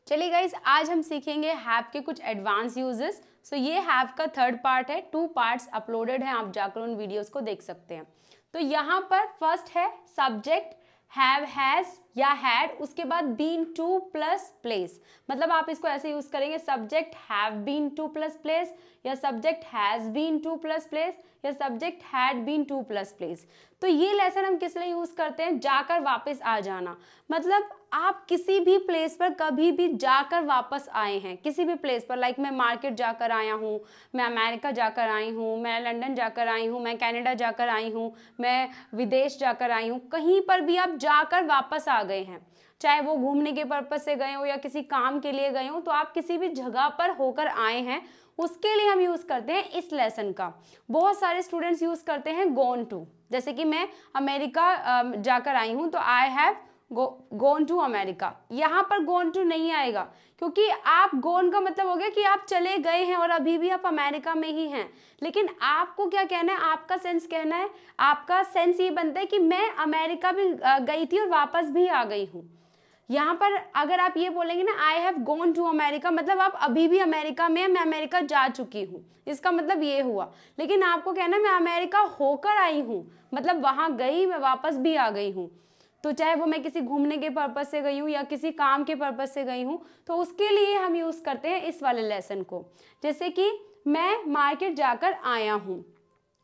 चलिए गाइज, आज हम सीखेंगे हैव के कुछ एडवांस यूजेस। सो ये हैव का थर्ड पार्ट है, 2 पार्ट्स अपलोडेड हैं, आप जाकर उन वीडियोस को देख सकते हैं। तो यहाँ पर फर्स्ट है सब्जेक्ट हैव, हैज या हैड, उसके बाद बीन टू प्लस प्लेस। मतलब आप इसको ऐसे यूज करेंगे, subject have been to plus place, या subject has been to plus place, या subject had been to plus place. तो ये लेसन हम किस लिए यूज करते हैं? जाकर वापस आ जाना। मतलब आप किसी भी प्लेस पर कभी भी जाकर वापस आए हैं, किसी भी प्लेस पर, लाइक मैं मार्केट जाकर आया हूँ, मैं अमेरिका जाकर आई हूँ, मैं लंदन जाकर आई हूँ, मैं कनाडा जाकर आई हूँ, मैं विदेश जाकर आई हूँ, कहीं पर भी आप जाकर वापस आ गए हैं। चाहे वो घूमने के पर्पज से गए हो या किसी काम के लिए गए हो, तो आप किसी भी जगह पर होकर आए हैं, उसके लिए हम यूज करते हैं इस लेसन का। बहुत सारे स्टूडेंट्स यूज करते हैं गोन टू। जैसे कि मैं अमेरिका जाकर आई हूं, तो I have gone to America. यहाँ पर गोन टू नहीं आएगा, क्योंकि आप गोन का मतलब हो गया कि आप चले गए हैं और अभी भी आप अमेरिका में ही हैं। लेकिन आपको क्या कहना है, आपका सेंस कहना है, आपका सेंस ये बनता है कि मैं अमेरिका भी गई थी और वापस भी आ गई हूँ। यहाँ पर अगर आप ये बोलेंगे ना, I have gone to America, मतलब आप अभी भी अमेरिका में हैं, मैं अमेरिका जा चुकी हूँ, इसका मतलब ये हुआ। लेकिन आपको कहना है मैं अमेरिका होकर आई हूँ, मतलब वहाँ गई, मैं वापस भी आ गई हूँ। तो चाहे वो मैं किसी घूमने के पर्पज से गई हूँ या किसी काम के पर्पज से गई हूँ, तो उसके लिए हम यूज करते हैं इस वाले लेसन को। जैसे कि मैं मार्केट जाकर आया हूँ,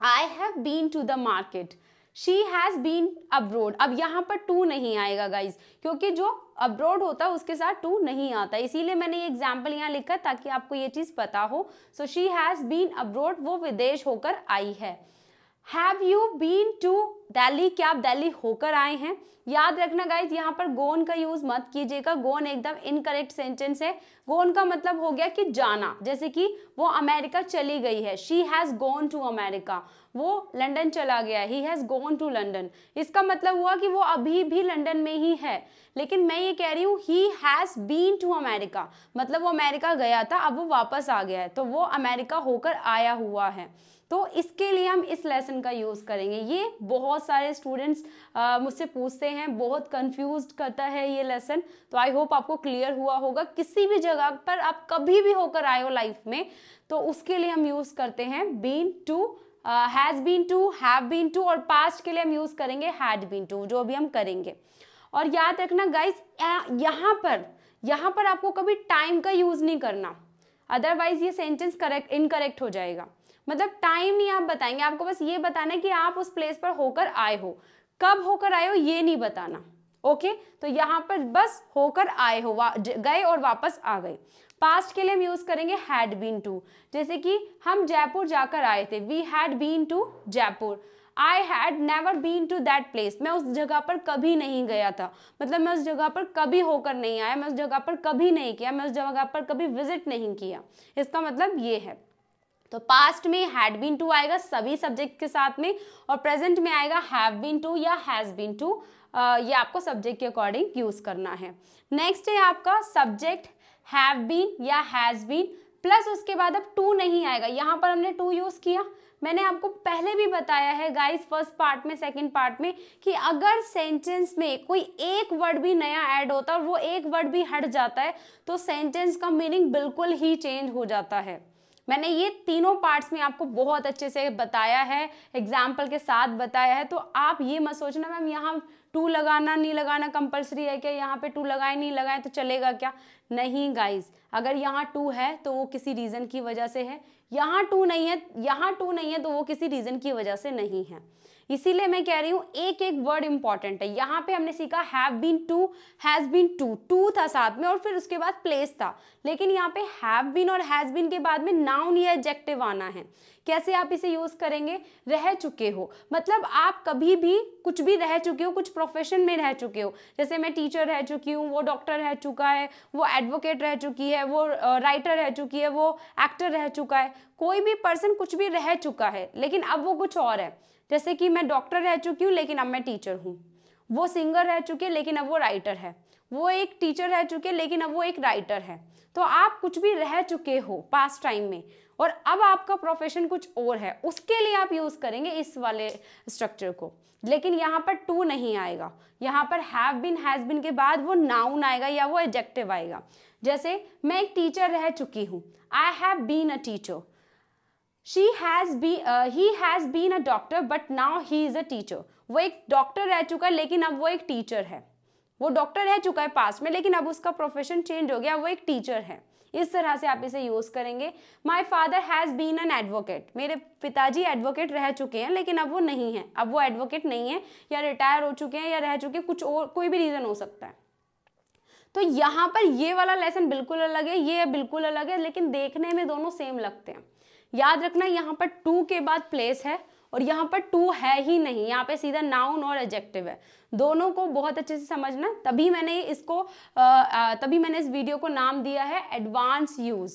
I have been to the market. She has been abroad. अब यहाँ पर टू नहीं आएगा गाइज, क्योंकि जो अब्रोड होता है उसके साथ टू नहीं आता, इसीलिए मैंने ये एग्जाम्पल यहाँ लिखा ताकि आपको ये चीज पता हो। So she has been abroad, वो विदेश होकर आई है। Have you been to Delhi, क्या आप दिल्ली होकर आए हैं? याद रखना गाइज, यहाँ पर गोन का यूज मत कीजिएगा, गोन एकदम इनकरेक्ट सेंटेंस है। गोन का मतलब हो गया कि जाना, जैसे कि वो अमेरिका चली गई है, she has gone to America. वो लंदन चला गया, he has gone to London. इसका मतलब हुआ कि वो अभी भी लंदन में ही है। लेकिन मैं ये कह रही हूँ he has been to America, मतलब वो अमेरिका गया था, अब वो वापस आ गया है, तो वो अमेरिका होकर आया हुआ है। तो इसके लिए हम इस लेसन का यूज करेंगे। ये बहुत सारे स्टूडेंट्स मुझसे पूछते हैं, बहुत कंफ्यूज्ड करता है ये लेसन। तो आई होप आपको क्लियर हुआ होगा। किसी भी जगह पर आप कभी भी होकर आए हो लाइफ में, तो उसके लिए हम यूज करते हैं been to, has been to, have been to, और पास्ट के लिए हम यूज करेंगे हैड बीन टू, जो अभी हम करेंगे। और याद रखना गाइस, यहाँ पर आपको कभी टाइम का यूज नहीं करना, अदरवाइज ये सेंटेंस इनकरेक्ट हो जाएगा। मतलब टाइम नहीं आप बताएंगे, आपको बस ये बताना है कि आप उस प्लेस पर होकर आए हो। कब होकर आए हो ये नहीं बताना, ओके? तो यहाँ पर बस होकर आए हो, गए और वापस आ गए। पास्ट के लिए हम यूज करेंगे हैड बीन टू। जैसे कि हम जयपुर जाकर आए थे, we had been to Jaipur. I had never been to that place, मैं उस जगह पर कभी नहीं गया था, मतलब मैं उस जगह पर कभी होकर नहीं आया, मैं उस जगह पर कभी नहीं किया, मैं उस जगह पर कभी विजिट नहीं किया। इसका मतलब ये है। तो पास्ट में हैड बीन टू आएगा सभी सब्जेक्ट के साथ में, और प्रेजेंट में आएगा हैव बीन टू या हैज बीन टू। ये आपको सब्जेक्ट के अकॉर्डिंग यूज करना है। नेक्स्ट है आपका सब्जेक्ट हैव बीन या हैज बीन, प्लस उसके बाद अब टू नहीं आएगा। यहाँ पर हमने टू यूज किया, मैंने आपको पहले भी बताया है गाइस, फर्स्ट पार्ट में, सेकंड पार्ट में, कि अगर सेंटेंस में कोई एक वर्ड भी नया ऐड होता है और वो एक वर्ड भी हट जाता है, तो सेंटेंस का मीनिंग बिल्कुल ही चेंज हो जाता है। मैंने ये तीनों पार्ट्स में आपको बहुत अच्छे से बताया है, एग्जाम्पल के साथ बताया है। तो आप ये मत सोचना मैम यहाँ टू लगाना नहीं लगाना कंपलसरी है क्या, यहाँ पे टू लगाए नहीं लगाए तो चलेगा क्या? नहीं गाइस, अगर यहाँ टू है तो वो किसी रीजन की वजह से है, यहाँ टू नहीं है तो वो किसी रीजन की वजह से नहीं है। इसीलिए मैं कह रही हूँ एक एक वर्ड इंपॉर्टेंट है। यहाँ पे हमने सीखा have been to, has been to, to था साथ में और फिर उसके बाद प्लेस था। लेकिन यहाँ पे हैव बीन और हैज बीन के बाद में नाउन या एडजेक्टिव आना है। कैसे आप इसे यूज करेंगे? रह चुके हो, मतलब आप कभी भी कुछ भी रह चुके हो, कुछ प्रोफेशन में रह चुके हो। जैसे मैं टीचर रह चुकी हूँ, वो डॉक्टर रह चुका है, वो एडवोकेट रह चुकी है, वो राइटर रह चुकी है, वो एक्टर रह चुका है। कोई भी पर्सन कुछ भी रह चुका है, लेकिन अब वो कुछ और है। जैसे कि मैं डॉक्टर रह चुकी हूँ लेकिन अब मैं टीचर हूँ, वो सिंगर रह चुकी है लेकिन अब वो राइटर है, वो एक टीचर रह चुके लेकिन अब वो एक राइटर है। तो आप कुछ भी रह चुके हो पास्ट टाइम में और अब आपका प्रोफेशन कुछ और है, उसके लिए आप यूज करेंगे इस वाले स्ट्रक्चर को। लेकिन यहाँ पर टू नहीं आएगा, यहाँ पर हैव बीन हैज बीन के बाद वो नाउन आएगा या वो एडजेक्टिव आएगा। जैसे मैं एक टीचर रह चुकी हूँ, I have been a teacher. he has been a doctor but now he is a teacher। वो एक डॉक्टर रह चुका है लेकिन अब वो एक टीचर है। वो डॉक्टर रह चुका है पास्ट में लेकिन अब उसका प्रोफेशन चेंज हो गया, वो एक टीचर है। इस तरह से आप इसे यूज करेंगे। My father has been an advocate. मेरे पिताजी एडवोकेट रह चुके हैं लेकिन अब वो नहीं है, अब वो एडवोकेट नहीं है या रिटायर हो चुके हैं या रह चुके हैं, कुछ और कोई भी रीजन हो सकता है। तो यहाँ पर ये वाला लेसन बिल्कुल अलग है, ये बिल्कुल अलग है, लेकिन देखने में दोनों सेम लगते हैं। याद रखना यहाँ पर टू के बाद प्लेस है और यहाँ पर टू है ही नहीं, यहाँ पे सीधा नाउन और एडजेक्टिव है। दोनों को बहुत अच्छे से समझना, तभी मैंने इस वीडियो को नाम दिया है एडवांस यूज,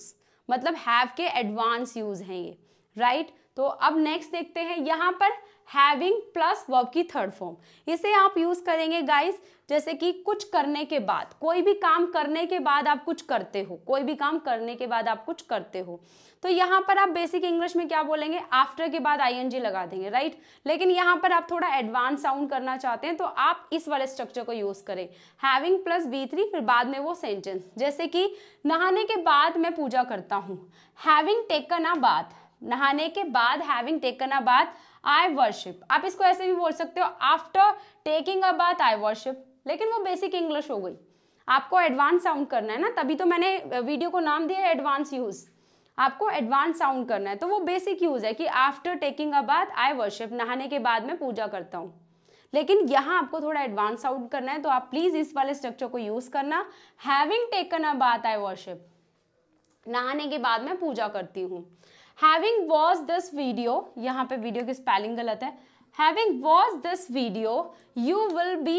मतलब हैव के एडवांस यूज हैं ये, राइट। तो अब नेक्स्ट देखते हैं, यहाँ पर हैविंग प्लस वर्ब की थर्ड फॉर्म। इसे आप यूज करेंगे गाइस जैसे कि कुछ करने के बाद, कोई भी काम करने के बाद आप कुछ करते हो, कोई भी काम करने के बाद आप कुछ करते हो। तो यहाँ पर आप बेसिक इंग्लिश में क्या बोलेंगे, आफ्टर के बाद आईएनजी लगा देंगे, राइट। लेकिन यहाँ पर आप थोड़ा एडवांस साउंड करना चाहते हैं तो आप इस वाले स्ट्रक्चर को यूज करें, हैविंग प्लस V3, फिर बाद में वो सेंटेंस। जैसे कि नहाने के बाद मैं पूजा करता हूँ, हैविंग टेकन अ बाथ। नहाने के बाद having taken a bath I worship. आप इसको ऐसे भी बोल सकते हो, after taking a bath I worship, लेकिन वो बेसिक इंग्लिश हो गई। आपको एडवांस साउंड करना है ना, तभी तो मैंने वीडियो को नाम दिया एडवांस यूज। आपको एडवांस साउंड करना है तो वो बेसिक यूज है कि after taking a bath I worship, नहाने के बाद मैं पूजा करता हूँ। लेकिन यहाँ आपको थोड़ा एडवांस साउंड करना है तो आप प्लीज इस वाले स्ट्रक्चर को यूज करना, having taken a bath I worship, नहाने के बाद मैं पूजा करती हूँ। हैविंग वॉच दिस वीडियो, यहाँ पे वीडियो की स्पेलिंग गलत है, having watch this video you will be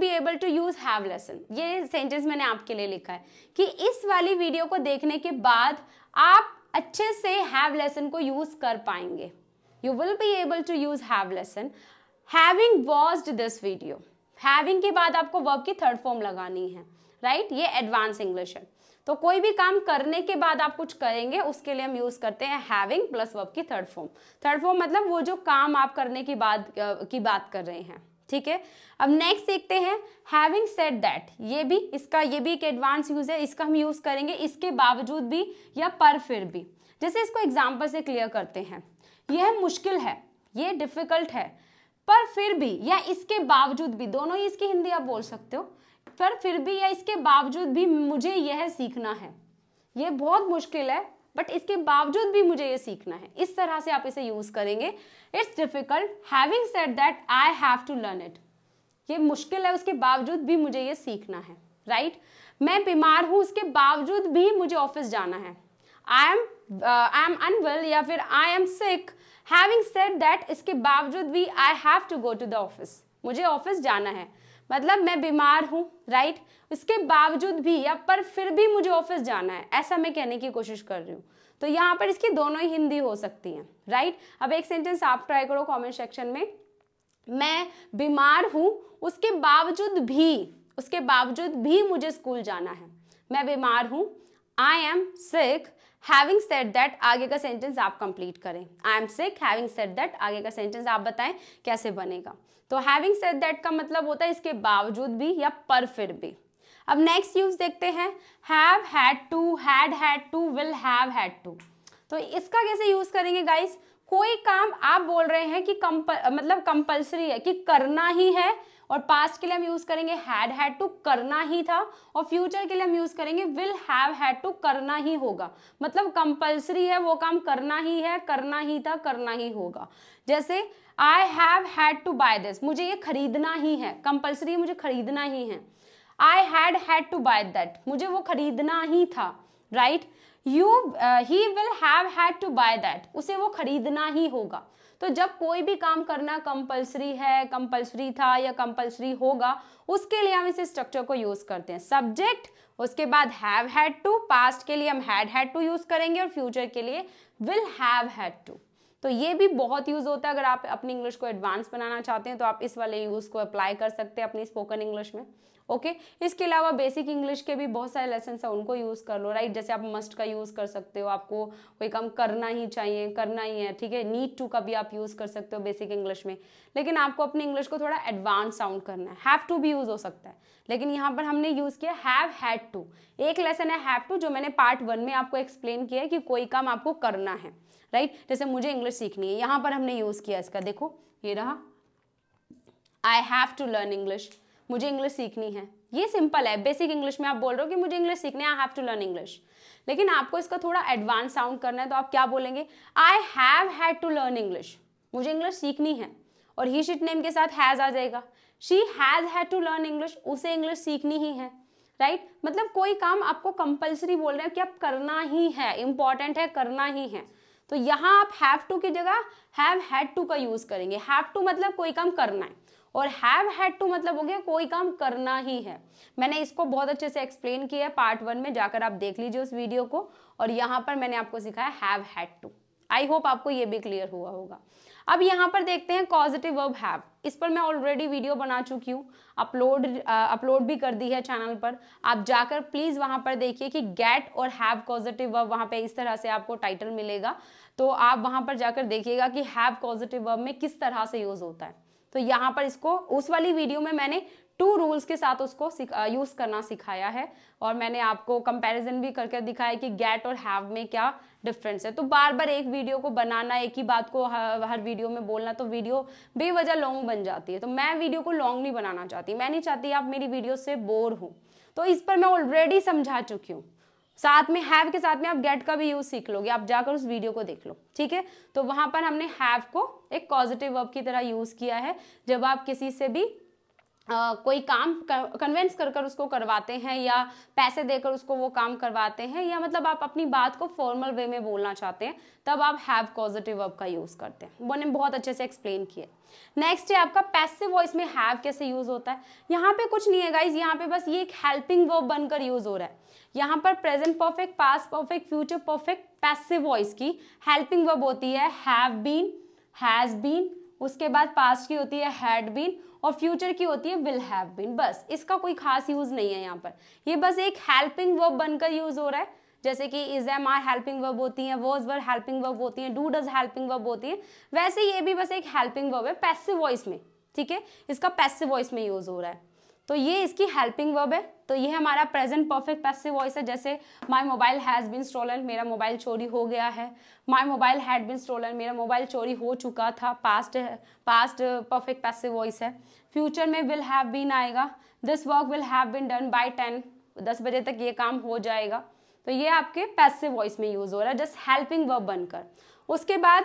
able to use have lesson. ये सेंटेंस मैंने आपके लिए लिखा है कि इस वाली वीडियो को देखने के बाद आप अच्छे से हैव लेसन को यूज कर पाएंगे। You will be able to use have lesson, having watched this video. Having के बाद आपको वर्ब की थर्ड फॉर्म लगानी है, राइट। ये एडवांस इंग्लिश है। तो कोई भी काम करने के बाद आप कुछ करेंगे, उसके लिए हम यूज करते हैं हैविंग प्लस वर्ब की थर्ड फॉर्म। थर्ड फॉर्म मतलब वो जो काम आप करने की बात कर रहे हैं, ठीक है। अब नेक्स्ट देखते हैं, हैविंग सेड दैट। ये भी एक एडवांस यूज है, इसका हम यूज करेंगे इसके बावजूद भी या पर फिर भी। जैसे इसको एग्जाम्पल से क्लियर करते हैं, यह मुश्किल है, ये डिफिकल्ट है, पर फिर भी या इसके बावजूद भी, दोनों ही इसकी हिंदी आप बोल सकते हो। पर फिर भी या इसके बावजूद भी मुझे यह सीखना है, ये बहुत मुश्किल है बट इसके बावजूद भी मुझे ये सीखना है। इस तरह से आप इसे यूज करेंगे। It's difficult, having said that I have to learn it. ये मुश्किल है, उसके बावजूद भी मुझे ये सीखना है, राइट। मैं बीमार हूं, उसके बावजूद भी मुझे ऑफिस जाना है। आई एम अनवेल या फिर I am sick, having said that, इसके बावजूद भी I have to go to the office, मुझे ऑफिस जाना है। मतलब मैं बीमार हूं, राइट, इसके बावजूद भी या पर फिर भी मुझे ऑफिस जाना है, ऐसा मैं कहने की कोशिश कर रही हूँ। तो यहाँ पर इसकी दोनों ही हिंदी हो सकती हैं, राइट। अब एक सेंटेंस आप ट्राई करो कमेंट सेक्शन में, मैं बीमार हूं, उसके बावजूद भी मुझे स्कूल जाना है। मैं बीमार हूं, आई am sick, having said that, आगे का सेंटेंस आप कंप्लीट करें। आई am sick, having said that, आगे का सेंटेंस आप बताएं कैसे बनेगा। तो हैविंग सेड दैट का मतलब होता है इसके बावजूद भी या पर फिर भी। अब नेक्स्ट यूज देखते हैं, have had to, had had to, will have had to. तो इसका कैसे यूज करेंगे गाइस, कोई काम आप बोल रहे हैं कि मतलब कंपल्सरी है कि करना ही है, और पास्ट के लिए हम यूज करेंगे हैड हैड टू, करना ही था, और फ्यूचर के लिए हम यूज करेंगे विल हैव हैड टू, करना ही होगा। मतलब कंपल्सरी है, वो काम करना ही है, करना ही था, करना ही होगा। जैसे I have had to buy this, मुझे ये खरीदना ही है, कंपल्सरी मुझे खरीदना ही है। I had to buy that, मुझे वो खरीदना ही था, right. He will have had to buy that, उसे वो खरीदना ही होगा। तो जब कोई भी काम करना कंपल्सरी है, कंपल्सरी था या कंपल्सरी होगा, उसके लिए हम इस स्ट्रक्चर को यूज करते हैं। सब्जेक्ट, उसके बाद हैव हैड टू, पास्ट के लिए हम हैड टू यूज करेंगे और फ्यूचर के लिए विल हैव हैड टू। तो ये भी बहुत यूज़ होता है। अगर आप अपनी इंग्लिश को एडवांस बनाना चाहते हैं तो आप इस वाले यूज़ को अप्लाई कर सकते हैं अपनी स्पोकन इंग्लिश में। ओके इसके अलावा बेसिक इंग्लिश के भी बहुत सारे लेसन है, उनको यूज़ कर लो, राइट। जैसे आप मस्ट का यूज़ कर सकते हो, आपको कोई काम करना ही चाहिए, करना ही है, ठीक है। नीड टू का भी आप यूज़ कर सकते हो बेसिक इंग्लिश में, लेकिन आपको अपनी इंग्लिश को थोड़ा एडवांस साउंड करना है। हैव टू भी यूज़ हो सकता है, लेकिन यहाँ पर हमने यूज़ किया हैव हैड टू। एक लेसन है हैव टू जो मैंने पार्ट 1 में आपको एक्सप्लेन किया है कि कोई काम आपको करना है, राइट। जैसे मुझे इंग्लिश सीखनी है, यहाँ पर हमने यूज़ किया इसका, देखो ये रहा, I have to learn English, मुझे इंग्लिश सीखनी है। ये सिंपल है, बेसिक इंग्लिश में आप बोल रहे हो कि मुझे इंग्लिश सीखनी है, I have to learn English. लेकिन आपको इसका थोड़ा एडवांस साउंड करना है, तो आप क्या बोलेंगे, I have had to learn English, मुझे इंग्लिश सीखनी है, और ही शिट नेम के साथ हैज आ जाएगा। She has had to learn English, उसे इंग्लिश सीखनी ही है, राइट। मतलब कोई काम आपको कंपल्सरी बोल रहे हैं कि आप करना ही है, इंपॉर्टेंट है, करना ही है। तो यहाँ आप हैव टू की जगह हैव हैड टू का यूज करेंगे। हैव टू मतलब कोई काम करना है, और हैव हैड टू मतलब हो गया कोई काम करना ही है। मैंने इसको बहुत अच्छे से एक्सप्लेन किया है पार्ट 1 में, जाकर आप देख लीजिए उस वीडियो को, और यहाँ पर मैंने आपको सिखाया have had to. I hope आपको ये भी क्लियर हुआ होगा। अब यहाँ पर देखते हैं कॉजेटिव वर्ब हैव। इस पर मैं ऑलरेडी वीडियो बना चुकी हूँ, अपलोड भी कर दी है चैनल पर। आप जाकर प्लीज वहां पर देखिए कि गेट और हैव कॉजेटिव वर्ब, वहां पे इस तरह से आपको टाइटल मिलेगा, तो आप वहां पर जाकर देखिएगा कि हैव कॉजेटिव वर्ब में किस तरह से यूज होता है। तो यहाँ पर इसको उस वाली वीडियो में मैंने 2 रूल्स के साथ उसको यूज करना सिखाया है, और मैंने आपको कंपैरिजन भी करके दिखाया कि गेट और हैव में क्या डिफरेंस है। तो बार बार एक वीडियो को बनाना, एक ही बात को हर वीडियो में बोलना, तो वीडियो बेवजह लॉन्ग बन जाती है। तो मैं वीडियो को लॉन्ग नहीं बनाना चाहती, मैं नहीं चाहती आप मेरी वीडियो से बोर हो। तो इस पर मैं ऑलरेडी समझा चुकी हूँ। साथ में हैव के साथ में आप गेट का भी यूज सीख लोगे, आप जाकर उस वीडियो को देख लो, ठीक है। तो वहां पर हमने हैव को एक पॉजिटिव वर्ब की तरह यूज किया है। जब आप किसी से भी कोई काम कन्विंस कर उसको करवाते हैं, या पैसे देकर उसको वो काम करवाते हैं, या मतलब आप अपनी बात को फॉर्मल वे में बोलना चाहते हैं, तब आप हैव पॉजिटिव वर्ब का यूज करते हैं। वो ने बहुत अच्छे से एक्सप्लेन किया। नेक्स्ट है आपका पैसिव वॉइस में हैव कैसे यूज होता है। यहाँ पे कुछ नहीं है गाइज, यहाँ पे बस ये एक हेल्पिंग वर्ब बनकर यूज हो रहा है। यहाँ पर present perfect, past perfect, future perfect passive voice की हेल्पिंग वर्ब होती है हैव बीन, हैज बीन, उसके बाद पास्ट की होती है हैड बीन, और फ्यूचर की होती है विल हैव बीन। बस इसका कोई खास यूज नहीं है यहाँ पर, ये बस एक हेल्पिंग वर्ब बनकर यूज हो रहा है। जैसे कि is, am, are helping verb होती हैं, वॉज, वर हेल्पिंग वर्ब होती हैं, डू, डज हेल्पिंग वर्ब होती है, वैसे ये भी बस एक हेल्पिंग वर्ब है पैसिव वॉइस में, ठीक है। इसका पैसिव वॉइस में यूज हो रहा है, तो ये इसकी हेल्पिंग वर्ब है। तो ये हमारा प्रेजेंट परफेक्ट पैसिव वॉइस है। जैसे my mobile has been stolen, मेरा मोबाइल चोरी हो गया है। My mobile had been stolen, मेरा मोबाइल चोरी हो चुका था, पास्ट परफेक्ट पैसिव वॉइस है। फ्यूचर में विल हैव बीन आएगा, this work will have been done by 10, 10 बजे तक ये काम हो जाएगा। तो ये आपके पैसिव वॉइस में यूज हो रहा है, जस्ट हेल्पिंग वर्ब बनकर। उसके बाद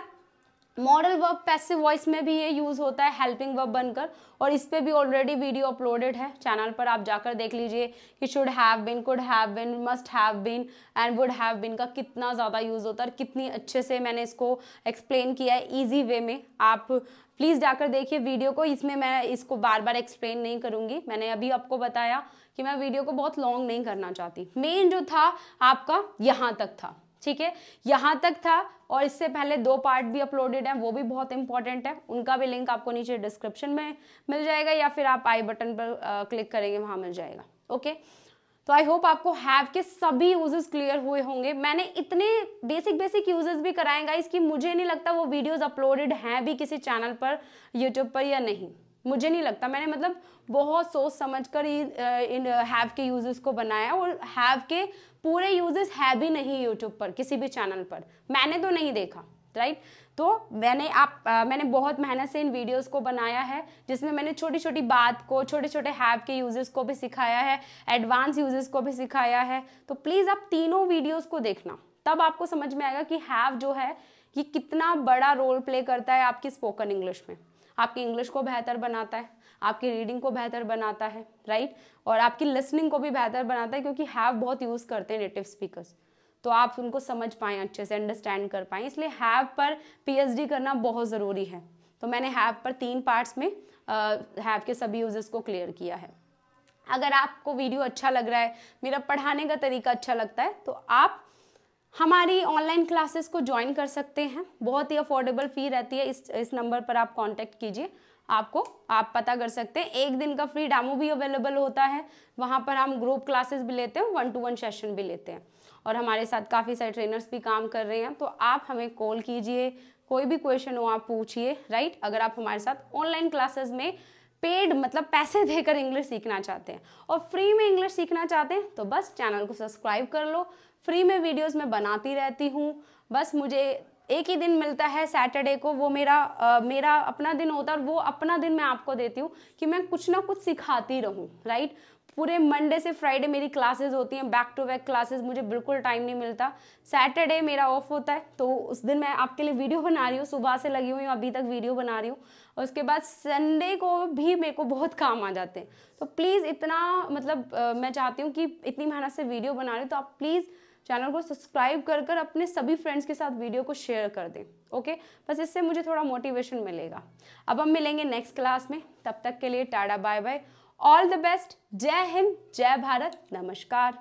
मॉडल वर्ब पैसिव वॉइस में भी ये यूज होता है हेल्पिंग वर्ब बनकर, और इस पे भी ऑलरेडी वीडियो अपलोडेड है चैनल पर, आप जाकर देख लीजिए कि should have been, could have been, must have been and would have been का कितना ज़्यादा यूज होता है, और कितनी अच्छे से मैंने इसको एक्सप्लेन किया है ईजी वे में। आप प्लीज़ जाकर देखिए वीडियो को, इसमें मैं इसको बार बार एक्सप्लेन नहीं करूँगी। मैंने अभी आपको बताया कि मैं वीडियो को बहुत लॉन्ग नहीं करना चाहती। मेन जो था आपका यहाँ तक था, ठीक है, यहाँ तक था, और इससे पहले 2 पार्ट भी अपलोडेड हैं, वो भी बहुत इंपॉर्टेंट है। उनका भी लिंक आपको नीचे डिस्क्रिप्शन में मिल जाएगा, या फिर आप आई बटन पर क्लिक करेंगे, वहां मिल जाएगा। ओके, तो आई होप आपको हैव के सभी यूजेस क्लियर हुए होंगे। मैंने इतने बेसिक यूजेस भी कराए गाइस कि मुझे नहीं लगता वो वीडियोस अपलोडेड हैं भी किसी चैनल पर, यूट्यूब पर या नहीं, मुझे नहीं लगता। मैंने मतलब बहुत सोच समझ कर ही इन हैव के यूजेस को बनाया, और हैव के पूरे यूजेस है भी नहीं यूट्यूब पर किसी भी चैनल पर, मैंने तो नहीं देखा, राइट। तो मैंने बहुत मेहनत से इन वीडियोस को बनाया है, जिसमें मैंने छोटी छोटी बात को, छोटे छोटे हैव के यूजेस को भी सिखाया है, एडवांस यूजेस को भी सिखाया है। तो प्लीज़ आप तीनों वीडियोस को देखना, तब आपको समझ में आएगा कि हैव जो है ये कितना बड़ा रोल प्ले करता है आपकी स्पोकन इंग्लिश में। आपकी इंग्लिश को बेहतर बनाता है, आपकी रीडिंग को बेहतर बनाता है, राइट, और आपकी लिसनिंग को भी बेहतर बनाता है, क्योंकि हैव बहुत यूज़ करते हैं नेटिव स्पीकर्स, तो आप उनको समझ पाएँ, अच्छे से अंडरस्टैंड कर पाएँ। इसलिए हैव पर पीएचडी करना बहुत ज़रूरी है। तो मैंने हैव पर 3 पार्ट्स में हैव के सभी यूजेस को क्लियर किया है। अगर आपको वीडियो अच्छा लग रहा है, मेरा पढ़ाने का तरीका अच्छा लगता है, तो आप हमारी ऑनलाइन क्लासेस को ज्वाइन कर सकते हैं, बहुत ही अफोर्डेबल फ़ी रहती है। इस नंबर पर आप कांटेक्ट कीजिए, आप पता कर सकते हैं। एक दिन का फ्री डेमो भी अवेलेबल होता है, वहाँ पर हम ग्रुप क्लासेस भी लेते हैं, 1-to-1 सेशन भी लेते हैं और हमारे साथ काफ़ी सारे ट्रेनर्स भी काम कर रहे हैं। तो आप हमें कॉल कीजिए, कोई भी क्वेश्चन हो आप पूछिए, राइट। अगर आप हमारे साथ ऑनलाइन क्लासेस में पेड मतलब पैसे देकर इंग्लिश सीखना चाहते हैं और फ्री में इंग्लिश सीखना चाहते हैं तो बस चैनल को सब्सक्राइब कर लो। फ्री में वीडियोस मैं बनाती रहती हूँ। बस मुझे एक ही दिन मिलता है सैटरडे को, वो मेरा अपना दिन होता है और वो अपना दिन मैं आपको देती हूँ कि मैं कुछ ना कुछ सिखाती रहूँ, राइट। पूरे मंडे से फ्राइडे मेरी क्लासेस होती हैं, बैक टू बैक क्लासेस, मुझे बिल्कुल टाइम नहीं मिलता। सैटरडे मेरा ऑफ होता है तो उस दिन मैं आपके लिए वीडियो बना रही हूँ, सुबह से लगी हुई हूँ, अभी तक वीडियो बना रही हूँ। और उसके बाद संडे को भी मेरे को बहुत काम आ जाते हैं। तो प्लीज़ इतना मतलब मैं चाहती हूँ कि इतनी मेहनत से वीडियो बना रही हूँ तो आप प्लीज़ चैनल को सब्सक्राइब कर अपने सभी फ्रेंड्स के साथ वीडियो को शेयर कर दें, ओके। बस इससे मुझे थोड़ा मोटिवेशन मिलेगा। अब हम मिलेंगे नेक्स्ट क्लास में, तब तक के लिए tata bye bye, all the best, जय हिंद, जय भारत, नमस्कार।